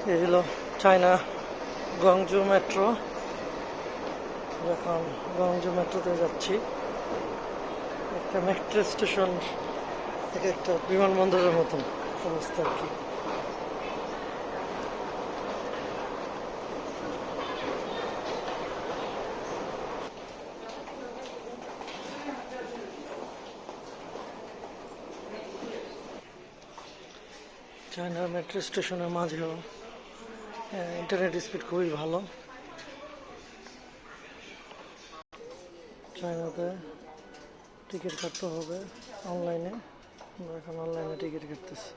এই হলো China গংজু metro. এখন গংজু মেট্রোতে যাচ্ছি। একটা মেট্রো স্টেশন থেকে একটা বিমানবন্দরের মতন অবস্থা আর কি। চায়নার মেট্রো স্টেশনের মাঝেও ইন্টারনেট স্পিড খুবই ভালো। চায়নাতে টিকিট কাটতে হবে অনলাইনে। আমরা এখন অনলাইনে টিকিট কাটতেছি।